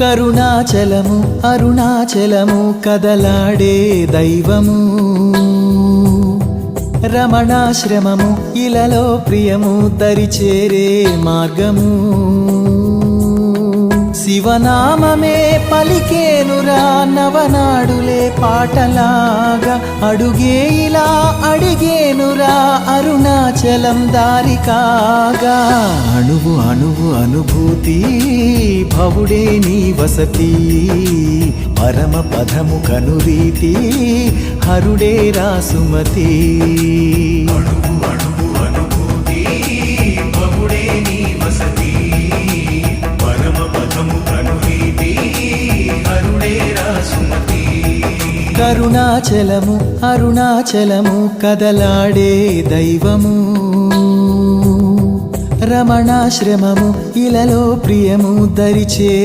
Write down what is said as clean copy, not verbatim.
కరుణాచలము అరుణాచలము కదలాడే దైవము రమణాశ్రమము ఇలలో ప్రియము దరిచేరే మార్గము శివనామమే పలికేనురా నవనాడులే పాటలాగా అడుగే ఇలా అడిగేనురా అరుణాచలం దారి కాగా అణువు అణువు అనుభూతి భవుడే నీ వసతి పరమ పదము కనురీతి హరుడే రాసుమతి అణువు అణువు అనుభూతి బహుడే నీ వసతి పరమ పదము కనురీతి హరుడే రాసుమతి కరుణాచలము అరుణాచలము కదలాడే దైవము రమణాశ్రమము ఇలలో ప్రియము దరిచేరే